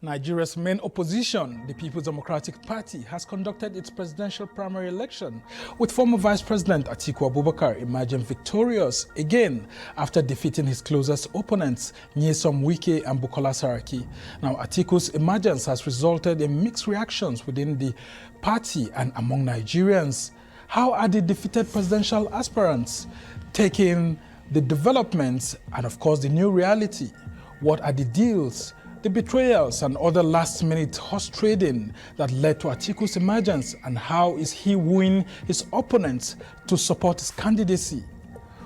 Nigeria's main opposition, the People's Democratic Party, has conducted its presidential primary election, with former Vice President Atiku Abubakar emerging victorious again after defeating his closest opponents, Nyesom Wike and Bukola Saraki. Now, Atiku's emergence has resulted in mixed reactions within the party and among Nigerians. How are the defeated presidential aspirants taking the developments and, of course, the new reality? What are the deals, the betrayals and other last-minute horse trading that led to Atiku's emergence, and how is he wooing his opponents to support his candidacy?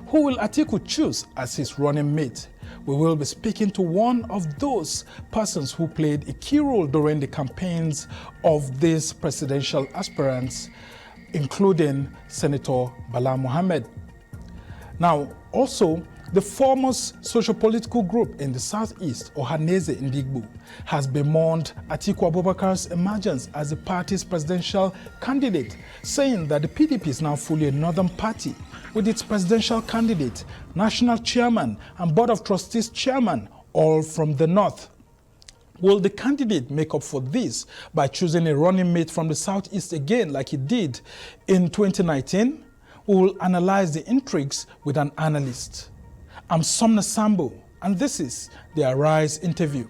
Who will Atiku choose as his running mate? We will be speaking to one of those persons who played a key role during the campaigns of these presidential aspirants, including Senator Bala Mohammed. Now, also, the foremost socio-political group in the southeast, Ohaneze Ndigbo, has bemoaned Atiku Abubakar's emergence as the party's presidential candidate, saying that the PDP is now fully a northern party, with its presidential candidate, national chairman, and board of trustees chairman, all from the north. Will the candidate make up for this by choosing a running mate from the southeast again, like he did in 2019? We will analyze the intrigues with an analyst. I'm Somna Sambo, and this is the Arise interview.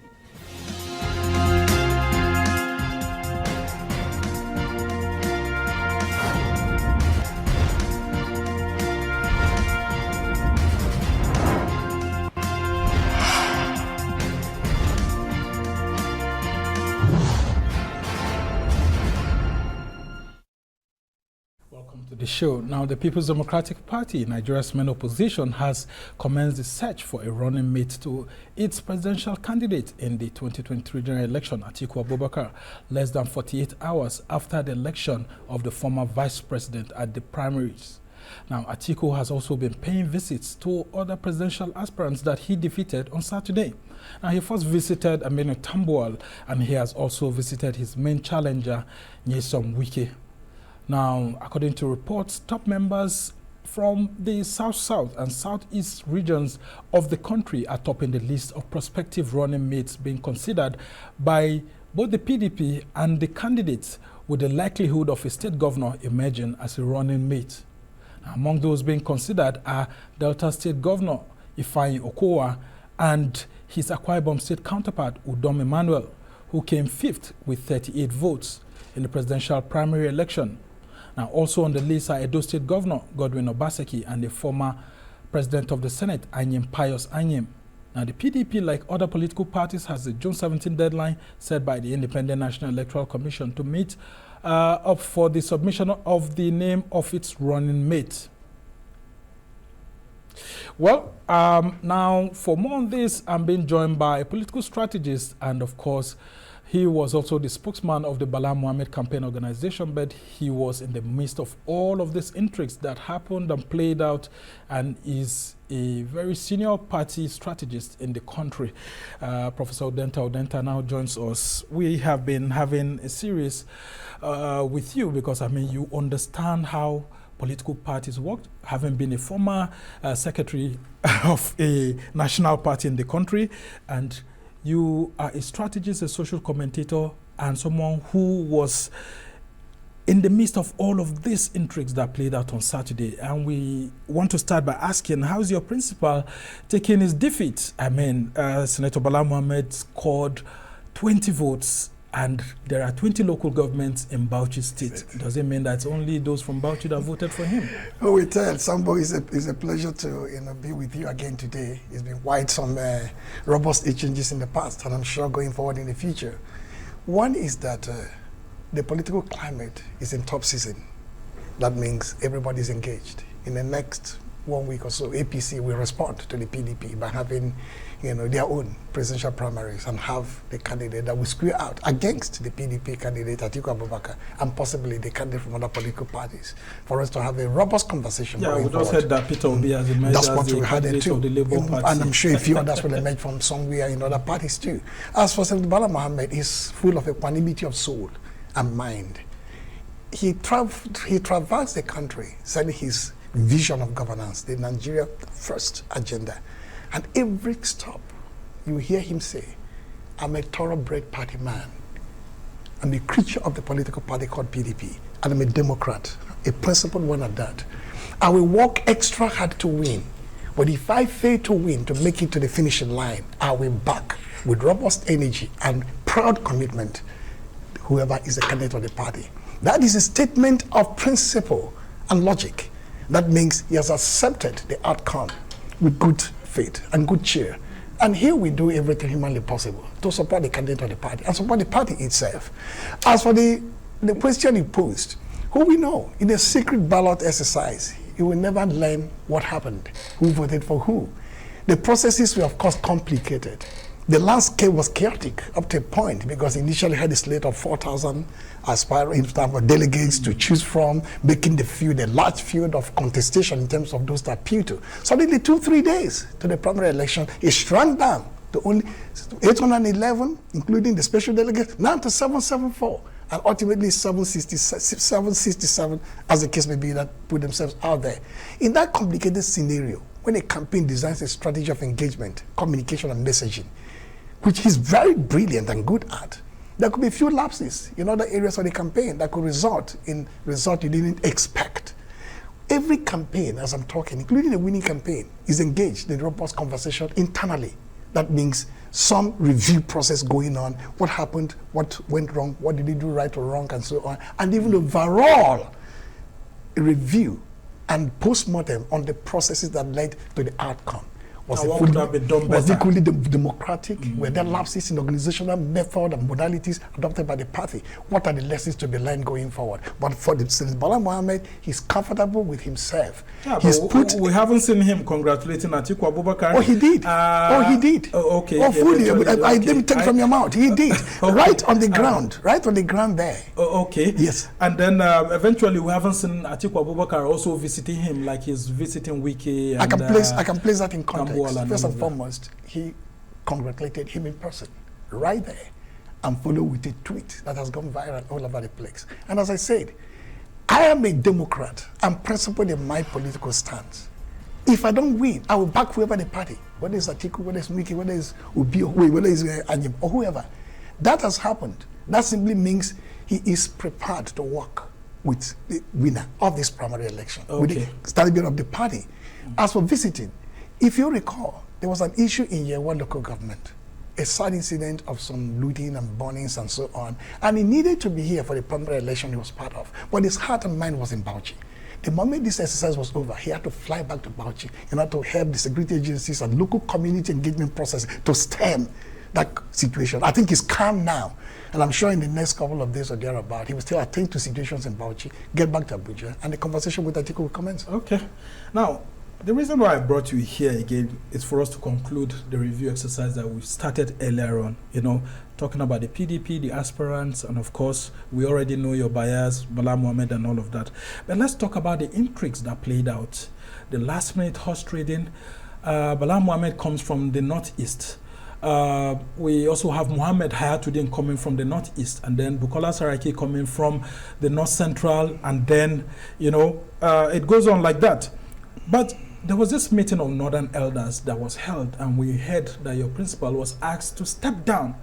The show. Now, the People's Democratic Party, Nigeria's main opposition, has commenced the search for a running mate to its presidential candidate in the 2023 general election, Atiku Abubakar, less than 48 hours after the election of the former vice president at the primaries. Now, Atiku has also been paying visits to other presidential aspirants that he defeated on Saturday. Now, he first visited Aminu Tambuwal, and he has also visited his main challenger, Nyesom Wike. Now, according to reports, top members from the South-South and Southeast regions of the country are topping the list of prospective running mates being considered by both the PDP and the candidates, with the likelihood of a state governor emerging as a running mate. Now, among those being considered are Delta State Governor Ifeanyi Okowa and his Akwa Ibom State counterpart, Udom Emmanuel, who came fifth with 38 votes in the presidential primary election. Now, also on the list are Edo State Governor Godwin Obaseki and the former President of the Senate, Anyim Pius Anyim. Now, the PDP, like other political parties, has the June 17 deadline set by the Independent National Electoral Commission to meet up for the submission of the name of its running mate. Well, now, for more on this, I'm being joined by a political strategist, and of course, he was also the spokesman of the Bala Mohammed campaign organization, but he was in the midst of all of these intrigues that happened and played out, and is a very senior party strategist in the country. Professor Udenta Udenta now joins us. We have been having a series with you because, I mean, you understand how political parties work, having been a former secretary of a national party in the country, and you are a strategist, a social commentator, and someone who was in the midst of all of these intrigues that played out on Saturday. And we want to start by asking, how's your principal taking his defeat? I mean, Senator Bala Mohammed scored 20 votes, and there are 20 local governments in Bauchi State. Does it mean that only those from Bauchi that voted for him? Oh, we tell Sambo, it's a pleasure to be with you again today. It's been quite some robust exchanges in the past, and I'm sure going forward in the future. One is that the political climate is in top season. That means everybody's engaged. In the next 1 week or so, APC will respond to the PDP by having, their own presidential primaries and have the candidate that will square out against the PDP candidate, Atiku Abubakar, and possibly the candidate from other political parties, for us to have a robust conversation. Yeah, we just heard that Peter Obi has emerged as the candidate of the Labour Party. And I'm sure a few others will emerge from somewhere in other parties too. As for Senator Bala Mohammed, he's full of equanimity of soul and mind. He traversed the country, selling his vision of governance, the Nigeria First agenda. And every stop, you hear him say, I'm a thoroughbred party man. I'm a creature of the political party called PDP, and I'm a Democrat, a principled one at that. I will work extra hard to win, but if I fail to win, to make it to the finishing line, I will back with robust energy and proud commitment whoever is the candidate of the party. That is a statement of principle and logic. That means he has accepted the outcome with good faith and good cheer. And here we do everything humanly possible to support the candidate of the party and support the party itself. As for the question he posed, who we know, in a secret ballot exercise, you will never learn what happened, who voted for who. The processes were, of course, complicated. The landscape was chaotic up to a point because initially had a slate of 4,000 aspiring delegates to choose from, making the field a large field of contestation in terms of those that appeal to. Suddenly, 2-3 days to the primary election, it shrunk down to only 811, including the special delegates, now to 774, and ultimately 767, as the case may be, that put themselves out there. In that complicated scenario, when a campaign designs a strategy of engagement, communication, and messaging, which he's very brilliant and good at, there could be a few lapses in other areas of the campaign that could result in results you didn't expect. Every campaign, as I'm talking, including the winning campaign, is engaged in robust conversation internally. That means some review process going on, what happened, what went wrong, what did he do right or wrong, and so on, and even overall review and post-mortem on the processes that led to the outcome. Was equally democratic? Were there lapses in organizational method and modalities adopted by the party? What are the lessons to be learned going forward? But for Bala Mohammed, he's comfortable with himself. Yeah, we haven't seen him congratulating Atiku Abubakar. Oh, he did. He did. Okay. Oh, fully. Let me take it from your mouth. He did. Okay. Right on the ground. Right on the ground there. Okay. Yes. And then eventually we haven't seen Atiku Abubakar also visiting him like he's visiting Wiki. And, I can place that in context. First and foremost, he congratulated him in person, right there, and followed with a tweet that has gone viral all over the place. And as I said, I am a Democrat. I'm principled in my political stance. If I don't win, I will back whoever the party, whether it's Atiku, whether it's Wiki, whether it's Ubi, whether it's Anyim, or whoever. That has happened. That simply means he is prepared to work with the winner of this primary election, with the establishment of the party. As for visiting, if you recall, there was an issue in year one local government, a sad incident of some looting and burnings and so on, and he needed to be here for the primary election he was part of, but his heart and mind was in Bauchi. The moment this exercise was over, he had to fly back to Bauchi in order to help the security agencies and local community engagement process to stem that situation. I think he's calm now, and I'm sure in the next couple of days or thereabout, he will still attend to situations in Bauchi, get back to Abuja, and the conversation with Atiku will commence. Okay. Now, the reason why I brought you here again is for us to conclude the review exercise that we started earlier on, talking about the PDP, the aspirants, and of course, we already know your bias, Bala Mohammed and all of that. But let's talk about the intrigues that played out. The last minute horse trading. Bala Mohammed comes from the northeast. We also have Mohammed Hayatuddin coming from the northeast, and then Bukola Saraki coming from the north central, and then, it goes on like that. But there was this meeting of northern elders that was held, and we heard that your principal was asked to step down.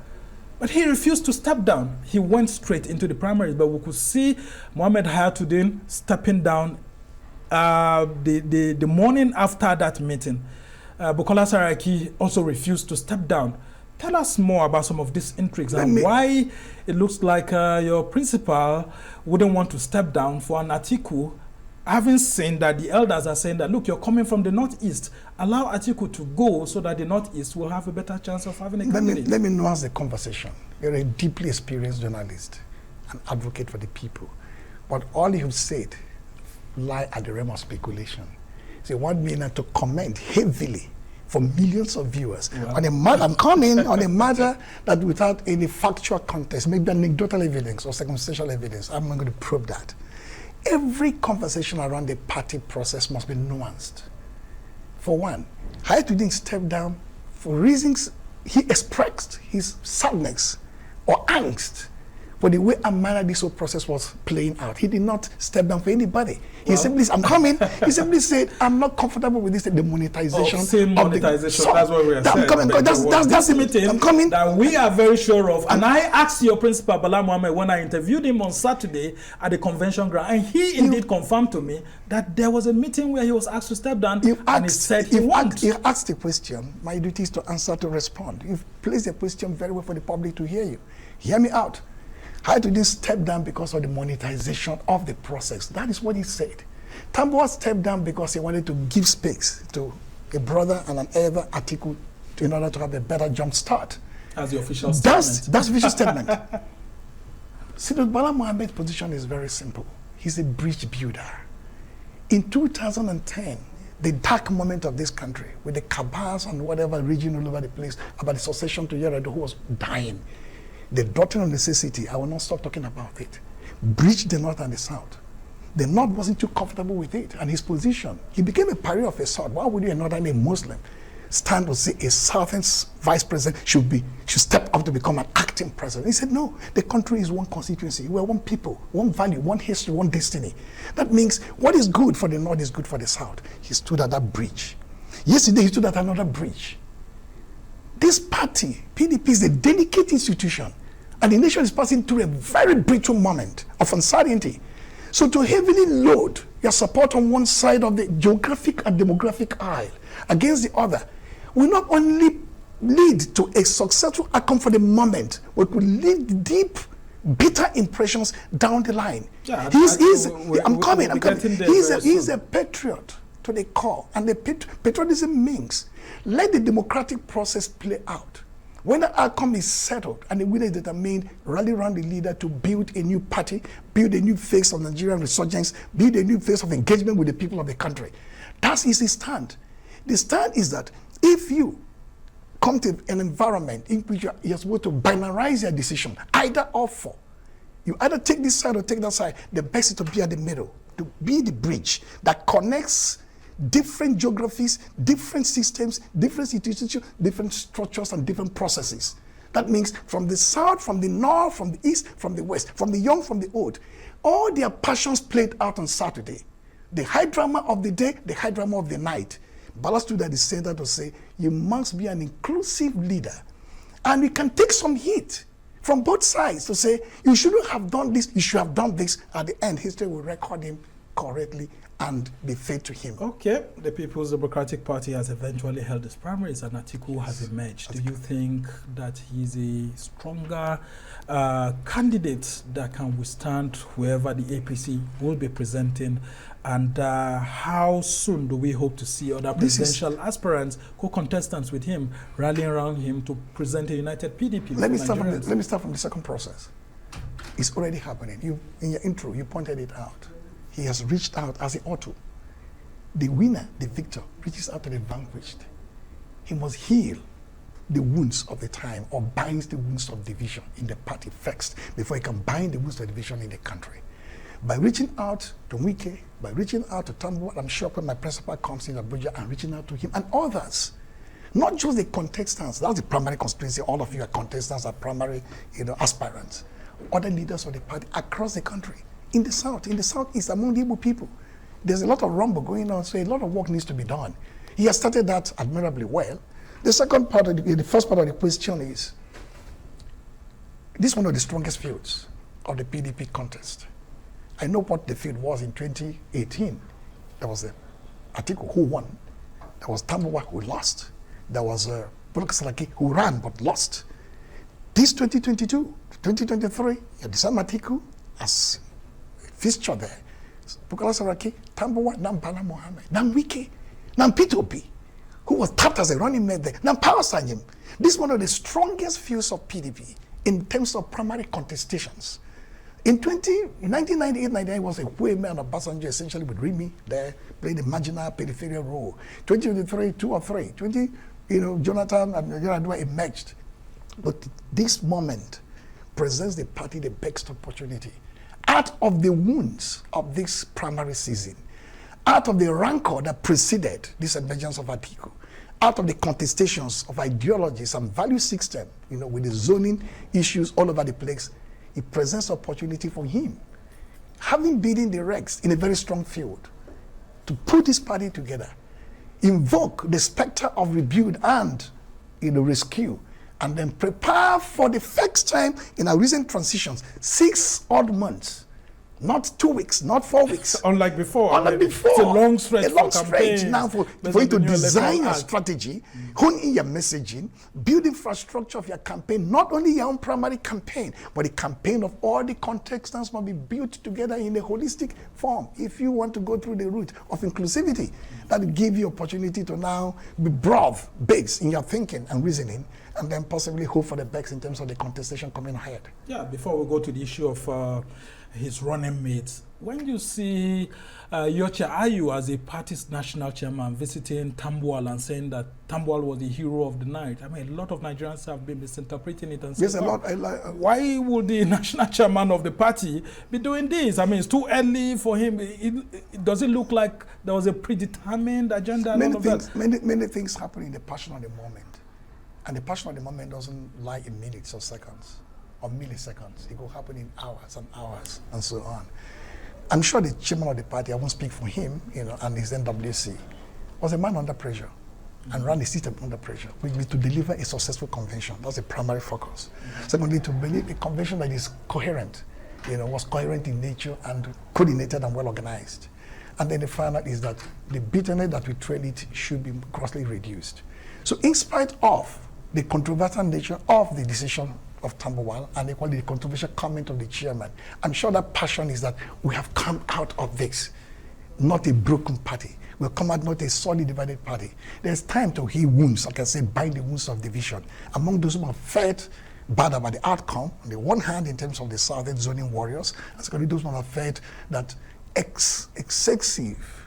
But he refused to step down. He went straight into the primaries, but we could see Mohammed Hayatuddin stepping down the morning after that meeting. Bukola Saraki also refused to step down. Tell us more about some of these intrigues and why it looks like your principal wouldn't want to step down for an Atiku, having seen that the elders are saying that, look, you're coming from the northeast, allow Atiku to go so that the northeast will have a better chance of having a candidate. Let me nuance the conversation. You're a deeply experienced journalist, an advocate for the people. But all you've said lie at the realm of speculation. So you want me now to comment heavily for millions of viewers on a matter, I'm coming on a matter that without any factual context, maybe anecdotal evidence or circumstantial evidence, I'm not going to probe that. Every conversation around the party process must be nuanced. For one, Hayatuddin stepped down for reasons he expressed his sadness or angst for the way and manner this whole process was playing out. He did not step down for anybody. He simply said, I'm coming. He simply said, I'm not comfortable with this, the monetization. Same monetization, that's what we are saying. I'm coming. That's the meeting I'm coming. That we are very sure of. And I asked your principal, Bala Mohammed, when I interviewed him on Saturday at the convention ground, and he indeed confirmed to me that there was a meeting where he was asked to step down, and he said he won't. You asked the question, my duty is to answer, to respond. You've placed the question very well for the public to hear you. Hear me out. How did he step down because of the monetization of the process? That is what he said. Tambuwal stepped down because he wanted to give space to a brother and an elder, Atiku, in order to have a better jump start. As the official statement. That's the official statement. See, Bala Mohammed's position is very simple. He's a bridge builder. In 2010, the dark moment of this country, with the cabals and whatever region all over the place, about the succession to Yar'Adua who was dying, the doctrine of necessity, I will not stop talking about it, breached the North and the South. The North wasn't too comfortable with it, and his position, he became a pariah of a sort. Why would you, a Northern, a Muslim, stand to say a Southern vice president should step up to become an acting president? He said, no, the country is one constituency. We're one people, one value, one history, one destiny. That means what is good for the North is good for the South. He stood at that bridge. Yesterday, he stood at another bridge. This party, PDP, is a delicate institution, and the nation is passing through a very brittle moment of uncertainty. So to heavily load your support on one side of the geographic and demographic aisle against the other will not only lead to a successful outcome for the moment, but will lead deep, bitter impressions down the line. Yeah, He's I'm coming. He's a patriot to the core, and the patriotism means let the democratic process play out. When the outcome is settled and the winner is determined, rally around the leader to build a new party, build a new face of Nigerian resurgence, build a new face of engagement with the people of the country. That is his stand. The stand is that if you come to an environment in which you're supposed to binarize your decision, either or for, you either take this side or take that side, the best is to be at the middle, to be the bridge that connects different geographies, different systems, different institutions, different structures, and different processes. That means from the south, from the north, from the east, from the west, from the young, from the old, all their passions played out on Saturday. The high drama of the day, the high drama of the night. Bala stood at the center to say, you must be an inclusive leader. And we can take some heat from both sides to say, you shouldn't have done this, you should have done this. At the end, history will record him correctly and be fair to him. Okay, the People's Democratic Party has eventually held its primaries and Atiku has emerged. Do you think that he's a stronger candidate that can withstand whoever the APC will be presenting? And how soon do we hope to see other presidential aspirants, co-contestants with him, rallying around him to present a united PDP? Let me start from the second process. It's already happening. In your intro, you pointed it out. He has reached out as he ought to. The winner, the victor, reaches out to the vanquished. He must heal the wounds of the time or bind the wounds of division in the party first before he can bind the wounds of division in the country. By reaching out to Wike, by reaching out to Tambuwal, I'm sure when my principal comes in Abuja and reaching out to him and others, not just the contestants, that's the primary constituency, all of you are contestants, are primary aspirants, other leaders of the party across the country. In the southeast, among the Igbo people, there's a lot of rumble going on, so a lot of work needs to be done. He has started that admirably well. The second part of the first part of the question is, this is one of the strongest fields of the PDP contest. I know what the field was in 2018. There was Atiku who won. There was Tambuwal who lost. There was Bukola Saraki who ran but lost. This 2022, 2023, you have the same Atiku as fixture there. Bukola Saraki, Tambuwal, now Bala Mohammed, now Wike, now Peter Obi, who was tapped as a running mate there, now Power Sanjim. This is one of the strongest fields of PDP in terms of primary contestations. In 1998-99 was a way man of Obasanjo essentially with Rimi there, played a marginal peripheral role. 2023, 2 or 3, Jonathan and Yar'Adua emerged. But this moment presents the party the best opportunity. Out of the wounds of this primary season, out of the rancor that preceded this emergence of Atiku, out of the contestations of ideologies and value system, with the zoning issues all over the place, it presents opportunity for him, having beaten the Rex in a very strong field, to put this party together, invoke the specter of rebuild and rescue, and then prepare for the first time in our recent transitions, 6 odd months. Not 2 weeks, not 4 weeks. Unlike before. Unlike before. It's a long stretch. A long stretch now for you to design a strategy, hone in your messaging, build infrastructure of your campaign, not only your own primary campaign, but the campaign of all the contestants must be built together in a holistic form. If you want to go through the route of inclusivity, that will give you opportunity to now be broad based in your thinking and reasoning, and then possibly hope for the best in terms of the contestation coming ahead. Yeah, before we go to the issue of his running mates, when you see Yocha Ayu as a party's national chairman visiting Tambuwal and saying that Tambuwal was the hero of the night, I mean, a lot of Nigerians have been misinterpreting it and saying, why would the national chairman of the party be doing this? I mean, it's too early for him. It doesn't look like there was a predetermined agenda. Many things happen in the passion of the moment. And the passion of the moment doesn't lie in minutes or seconds or milliseconds. It will happen in hours and hours and so on. I'm sure the chairman of the party, I won't speak for him, and his NWC, was a man under pressure and ran the system under pressure, which means to deliver a successful convention. That's the primary focus. Secondly, to believe a convention that is coherent, was coherent in nature and coordinated and well organized. And then the final is that the bitterness that we trail it should be grossly reduced. So in spite of the controversial nature of the decision of Tambuwal and equally the controversial comment of the chairman, I'm sure that passion is that we have come out of this, not a broken party. We'll come out not a solid divided party. There's time to heal wounds, like I say, bind the wounds of division. Among those who have felt bad about the outcome, on the one hand in terms of the southern zoning warriors, and secondly those who have felt that excessive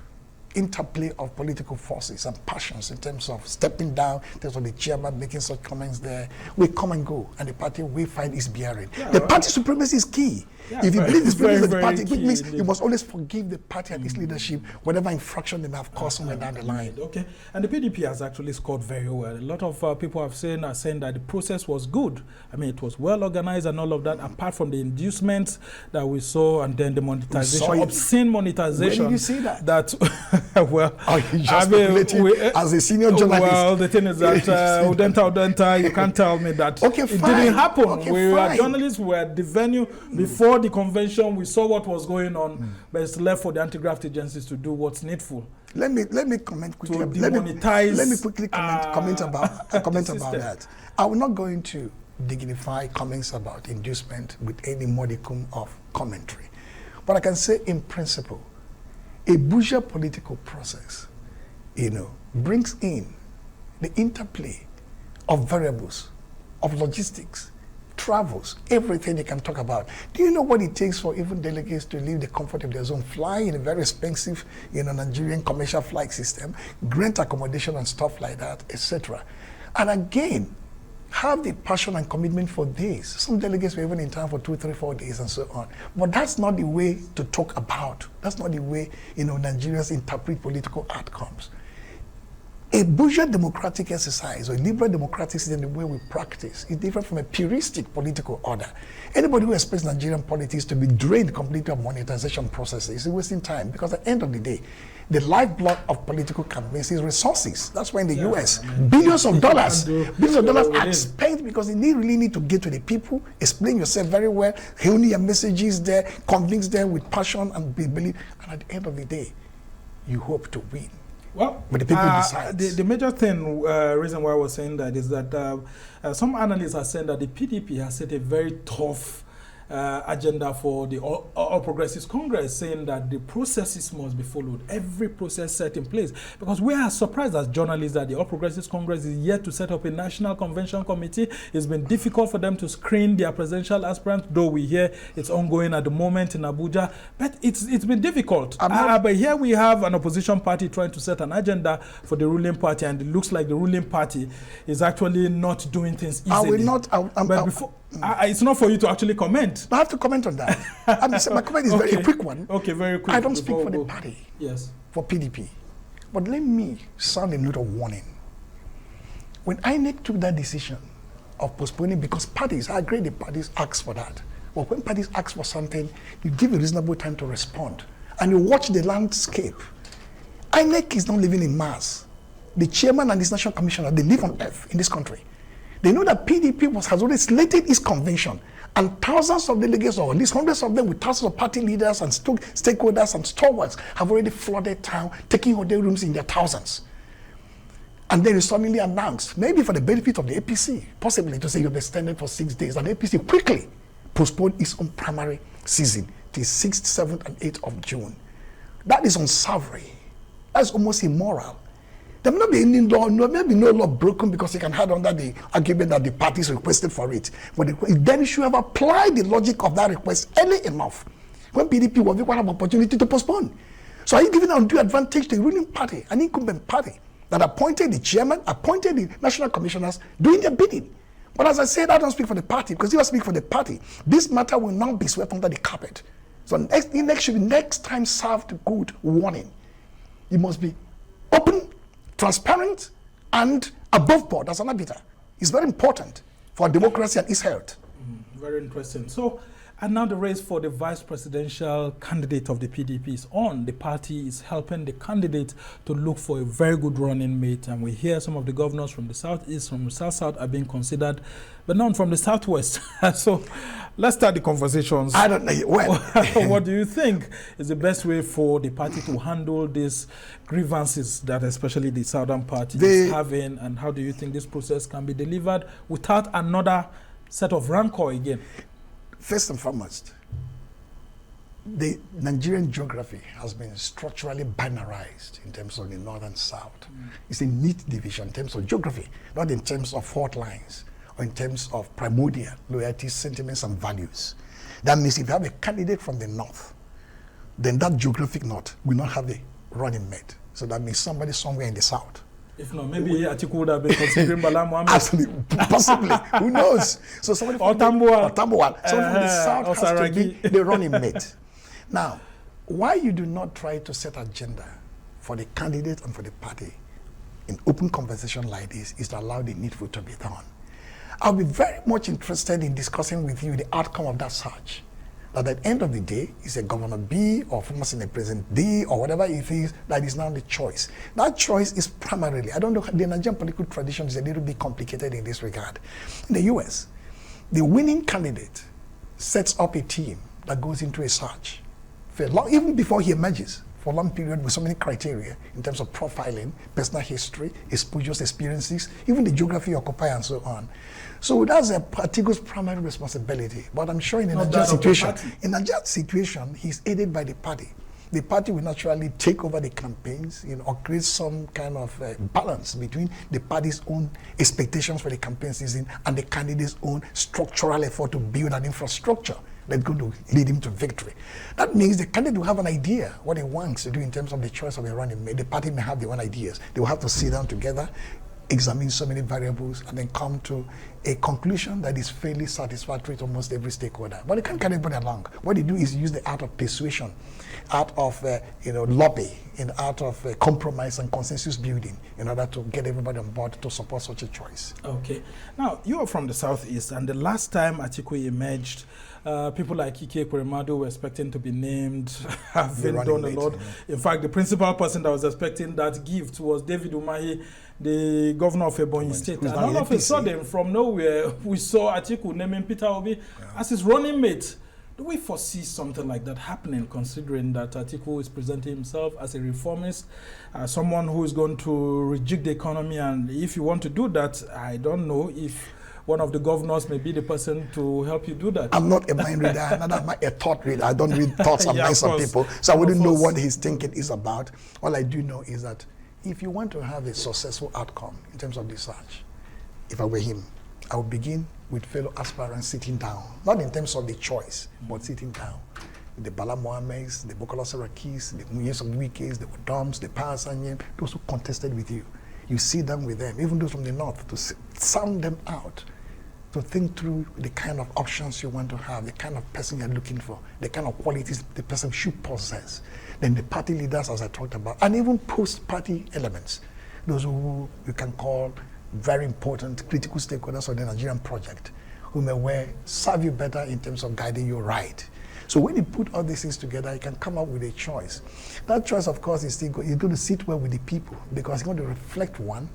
interplay of political forces and passions in terms of stepping down, in terms of the chairman making such comments there, we come and go, and the party will find its bearing. Yeah, the party supremacy is key. Yeah, if you believe the supremacy of the party, which means you must always forgive the party and its leadership, whatever infraction they may have caused somewhere down the line. Okay, and the PDP has actually scored very well. A lot of people are saying that the process was good. I mean, it was well organized and all of that, apart from the inducements that we saw, and then the monetization, obscene monetization. Where did you see that? Well, as a senior journalist. Well, the thing is that Udenta, you can't tell me that it didn't happen. We were journalists, we were at the venue before the convention. We saw what was going on, but it's left for the anti-graft agencies to do what's needful. Let me comment quickly. Let me quickly comment about that. I will not go into dignify comments about inducement with any modicum of commentary, but I can say in principle, a bourgeois political process, brings in the interplay of variables, of logistics, travels, everything they can talk about. Do you know what it takes for even delegates to leave the comfort of their zone, fly in a very expensive, Nigerian commercial flight system, grant accommodation and stuff like that, etc. And again, have the passion and commitment for this. Some delegates were even in town for 2, 3, 4 days and so on. But that's not the way to talk about. That's not the way, Nigerians interpret political outcomes. A bourgeois democratic exercise or a liberal democratic system, the way we practice, is different from a puristic political order. Anybody who expects Nigerian politics to be drained completely of monetization processes is wasting time, because at the end of the day, the lifeblood of political campaigns is resources. That's why in the US, billions of dollars are spent because they really need to get to the people, explain yourself very well, hone your messages there, convince them with passion and belief, and at the end of the day, you hope to win. Well, but the people decide. The major reason why I was saying that is that some analysts are saying that the PDP has set a very tough agenda for the All Progressives Congress, saying that the processes must be followed, every process set in place. Because we are surprised as journalists that the All Progressives Congress is yet to set up a National Convention Committee. It's been difficult for them to screen their presidential aspirants, though we hear it's ongoing at the moment in Abuja. But it's been difficult. But here we have an opposition party trying to set an agenda for the ruling party, and it looks like the ruling party is actually not doing things easily. I will not. But before, it's not for you to actually comment. I have to comment on that. My comment is a quick one. Okay, very quick. I don't speak for the party. Yes. For PDP. But let me sound a note of warning. When INEC took that decision of postponing, because parties, I agree the parties asked for that, But when parties ask for something, you give a reasonable time to respond. And you watch the landscape. INEC is not living in Mars. The chairman and this national commissioner, they live on Earth in this country. They know that PDP has already slated its convention, and thousands of delegates, or at least hundreds of them with thousands of party leaders and stakeholders and stalwarts have already flooded town, taking hotel rooms in their thousands. And then it's suddenly announced, maybe for the benefit of the APC, possibly to say you've extended for 6 days, and the APC quickly postponed its own primary season till 6th, 7th, and 8th of June. That is unsavory. That's almost immoral. There may not be any law, there may be no law broken because you can hide under the argument that the parties requested for it. But then you should have applied the logic of that request early enough when PDP was going to have opportunity to postpone. So are you giving undue advantage to the ruling party, an incumbent party, that appointed the chairman, appointed the national commissioners, doing their bidding? But as I said, I don't speak for the party, because if I speak for the party, this matter will now be swept under the carpet. So next time served good warning. You must be open, transparent, and above board as an arbiter. It's very important for democracy and its health. Very interesting. So, and now the race for the vice presidential candidate of the PDP is on. The party is helping the candidate to look for a very good running mate. And we hear some of the governors from the southeast, from the south are being considered, but none from the southwest. So let's start the conversations. I don't know. Well, what do you think is the best way for the party to handle these grievances that especially the southern party is having? And how do you think this process can be delivered without another set of rancor again? First and foremost, the Nigerian geography has been structurally binarized in terms of the north and south. It's a neat division in terms of geography, not in terms of fault lines or in terms of primordial loyalty, sentiments, and values. That means if you have a candidate from the north, then that geographic north will not have a running mate. So that means somebody somewhere in the south. If not, maybe Atiku would have been considering Bala Mohammed. Absolutely, possibly. Who knows? So somebody from Tambuwal. Somebody from the south has to be the running mate. Now, why you do not try to set agenda for the candidate and for the party in open conversation like this is to allow the needful to be done. I'll be very much interested in discussing with you the outcome of that search. That at the end of the day, is a Governor B or former Senate President D or whatever it is, that is now the choice. That choice is primarily, I don't know, the Nigerian political tradition is a little bit complicated in this regard. In the US, the winning candidate sets up a team that goes into a search, for long, even before he emerges, for a long period with so many criteria in terms of profiling, personal history, exposures, experiences, even the geography you occupy and so on. So that's Atiku's primary responsibility. But I'm sure in a Nigerian situation, he's aided by the party. The party will naturally take over the campaigns, or create some kind of balance between the party's own expectations for the campaign season and the candidate's own structural effort to build an infrastructure that's going to lead him to victory. That means the candidate will have an idea what he wants to do in terms of the choice of a running mate. The party may have their own ideas. They will have to sit down together, examine so many variables, and then come to a conclusion that is fairly satisfactory to almost every stakeholder. But they can't carry everybody along. What they do is use the art of persuasion, art of lobby, in the art of compromise and consensus building in order to get everybody on board to support such a choice. Okay. Now, you are from the southeast, and the last time Atiku emerged, people like Ike Ekweremadu were expecting to be named, have been done a lot. Yeah. In fact, the principal person that was expecting that gift was David Umahi, the governor of Ebonyi State. And all of a sudden, from nowhere, we saw Atiku naming Peter Obi as his running mate. Do we foresee something like that happening, considering that Atiku is presenting himself as a reformist, someone who is going to rejig the economy? And if you want to do that, I don't know if one of the governors may be the person to help you do that. I'm not a mind reader, neither am I a thought reader. I don't read thoughts and minds of people, so I wouldn't know what his thinking is about. All I do know is that if you want to have a successful outcome in terms of the search, if I were him, I would begin with fellow aspirants sitting down, not in terms of the choice, but sitting down. The Bala Mohammeds, the Bukola Sarakis, the Muyes of Wikis, the Odoms, the Parasanyem, those who contested with you. You sit down with them, even those from the north, to sound them out, to think through the kind of options you want to have, the kind of person you're looking for, the kind of qualities the person should possess. Then the party leaders, as I talked about, and even post-party elements, those who you can call very important critical stakeholders of the Nigerian project, who may well serve you better in terms of guiding you right. So when you put all these things together, you can come up with a choice. That choice, of course, is still going to sit well with the people because it's going to reflect, one,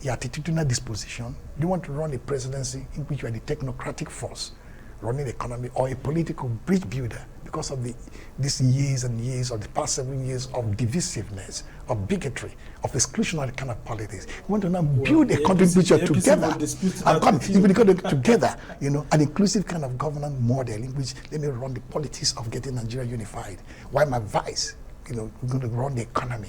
your attitudinal disposition. Do you want to run a presidency in which you are the technocratic force running the economy, or a political bridge builder because of these years and years, or the past 7 years of divisiveness, of bigotry, of exclusionary kind of politics? You want to now build a country picture together, together, you know, an inclusive kind of governance model in which let me run the politics of getting Nigeria unified, while my vice, you know, we're going to run the economy.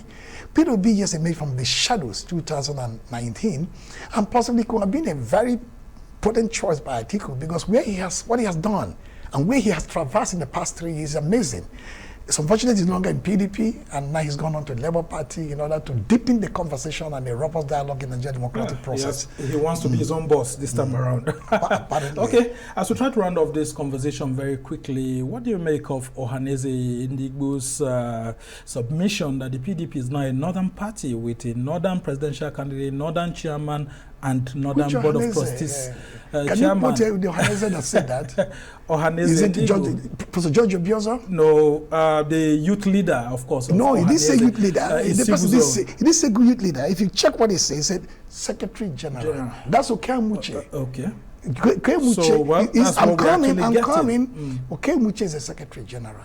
PDP just emerged from the shadows 2019, and possibly could have been a very potent choice by Atiku, because what he has done and where he has traversed in the past 3 years is amazing. It's unfortunate he's no longer in PDP, and now he's gone on to the Labour Party in order to deepen the conversation and a robust dialogue in the Nigerian democratic process. He wants to be his own boss this time around. Okay, as we try to round off this conversation very quickly, what do you make of Ohaneze Ndigbo's submission that the PDP is now a northern party with a northern presidential candidate, northern chairman, and northern board of trustees Can chairman? you put the Ohaneze that said that? Ohaneze Is it Ndigbo. Professor George Obiozo? No, the youth leader, of course. No, he didn't say youth leader. The person he didn't say youth leader. If you check what he said, he said Secretary General. That's Okemuche. Okay. Okemuche. So, well, I'm coming. Mm. Okemuche is the Secretary General.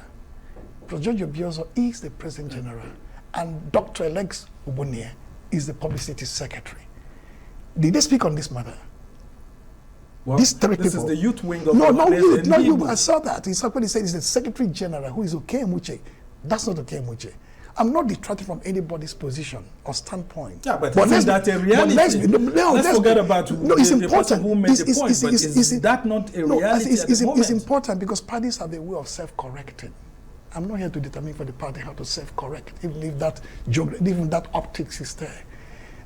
Professor George Obiozo is the President General. And Dr. Alex Ubonie is the Publicity Secretary. Did they speak on this matter? Well, These three this people. is the youth wing of No, you. I saw that. It's what he said. It's the Secretary General who is Okemuche. That's not Okemuche. I'm not detracting from anybody's position or standpoint. Yeah, but isn't that a reality? Let's forget about the person who made the point, but is that not a reality at the moment? It's important because parties have a way of self-correcting. I'm not here to determine for the party how to self-correct, even if that optics is there.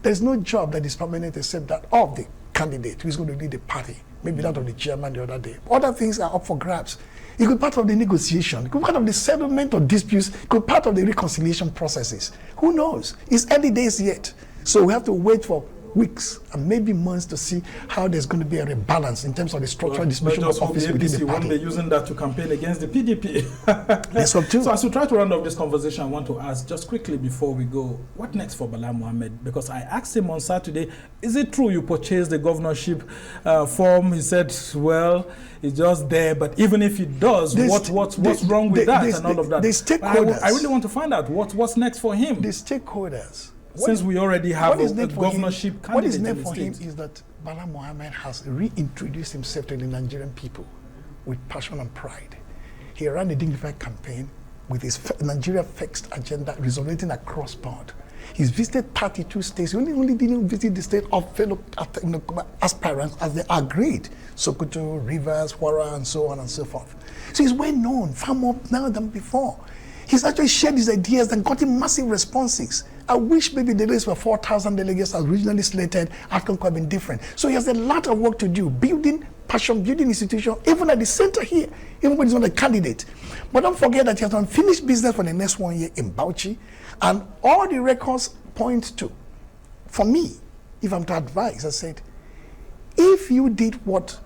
There's no job that is permanent except that of the candidate who is going to lead the party, maybe that of the chairman the other day. Other things are up for grabs. It could be part of the negotiation, it could be part of the settlement of disputes, it could be part of the reconciliation processes. Who knows? It's early days yet. So we have to wait for weeks and maybe months to see how there's going to be a rebalance in terms of the structural distribution of office within the party. Won't be using that to campaign against the PDP. Yes, too. So as we try to round off this conversation, I want to ask just quickly before we go, what next for Bala Mohammed? Because I asked him on Saturday, is it true you purchased the governorship form? He said, well, it's just there, but even if it does, what's wrong with that and all of that? The stakeholders. I really want to find out what's next for him. The stakeholders. Since we already have a governorship candidate. What is next for him is that Bala Mohammed has reintroduced himself to the Nigerian people with passion and pride. He ran a dignified campaign with his Nigeria Fixed agenda resonating across board. He's visited 32 states. He only didn't visit the state of fellow aspirants as they agreed. Sokoto, Rivers, Kwara, and so on and so forth. So he's well known, far more now than before. He's actually shared his ideas and gotten massive responses. I wish maybe the list were 4,000 delegates as originally slated. Outcome could have been different. So he has a lot of work to do, building passion, building institution, even at the center here, even when he's not a candidate. But don't forget that he has unfinished business for the next 1 year in Bauchi, and all the records point to, for me, if I'm to advise, I said, if you did what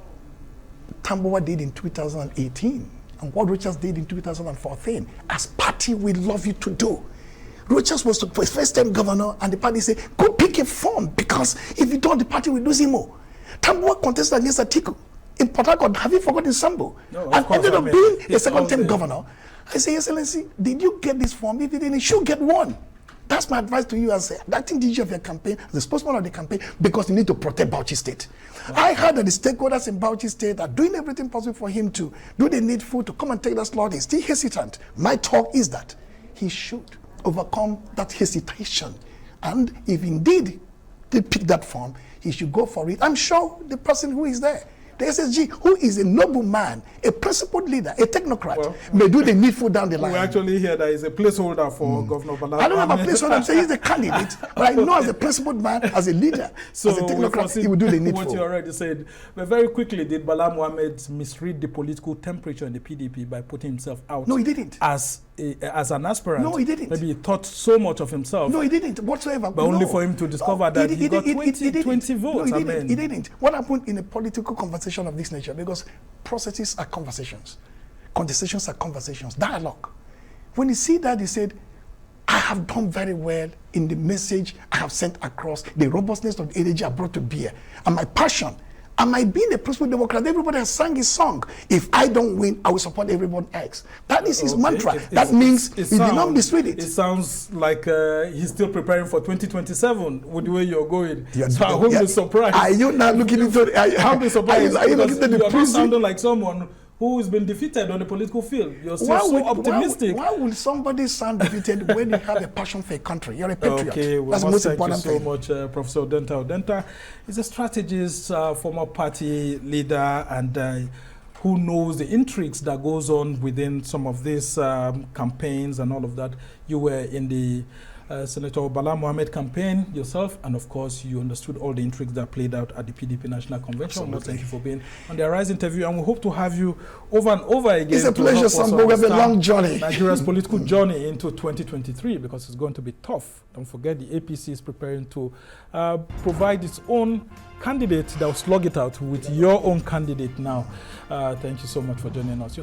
Tambuwa did in 2018, and what Rochas did in 2014, as party we love you to do. Rochas was the first-time governor, and the party said, go pick a form, because if you don't, the party will lose him more. Tambuwa contested against Atiku. In Port Harcourt, have you forgotten Sambo? No, and ended up being a second-time governor. I say, Excellency, did you get this form? If you didn't, you should get one. That's my advice to you as acting DG of your campaign, as the spokesman of the campaign, because you need to protect Bauchi State. Wow. I heard that the stakeholders in Bauchi State are doing everything possible for him to do the needful to come and take that slot. He's still hesitant. My talk is that he should overcome that hesitation. And if indeed they pick that form, he should go for it. I'm sure the person who is there, the SSG, who is a noble man, a principled leader, a technocrat, may do the needful down the line. We actually hear that he's a placeholder for Governor Bala. I don't have a placeholder. I'm saying he's the candidate, but I know as a principled man, as a leader, so as a technocrat, he will do the needful. What you already said. But very quickly, did Bala Mohammed misread the political temperature in the PDP by putting himself out? No, he didn't. As as an aspirant. No, he didn't. Maybe he thought so much of himself. No, he didn't whatsoever. But only for him to discover that he got 20 votes. No, he didn't. What happened in a political conversation of this nature? Because processes are conversations. Conversations are conversations. Dialogue. When he see that, he said, I have done very well in the message I have sent across, the robustness of the energy I brought to bear, and my passion. Am I being a prosperous Democrat? Everybody has sung his song. If I don't win, I will support everyone else. That is his mantra. That means he did not misread it. It sounds like he's still preparing for 2027 with the way you're going. Yeah, so I won't be surprised. Are you not looking into it? I'll be surprised. Are you looking into the you're not prison? sounding like someone who has been defeated on the political field. You're still so optimistic. Why would somebody sound defeated when you have a passion for a country? You're a patriot. Okay, well, that's the most important thing. thing. Thank you so much, Prof Udenta Udenta. He's a strategist, former party leader, and who knows the intrigues that goes on within some of these campaigns and all of that. You were in the Senator Bala Mohammed campaign yourself, and of course you understood all the intrigues that played out at the PDP National Convention. Well, thank you for being on the Arise interview, and we hope to have you over and over again. It's a pleasure, Sambo. We have a long journey. Nigeria's political journey into 2023, because it's going to be tough. Don't forget, the APC is preparing to provide its own candidate that will slug it out with your own candidate now. Thank you so much for joining us.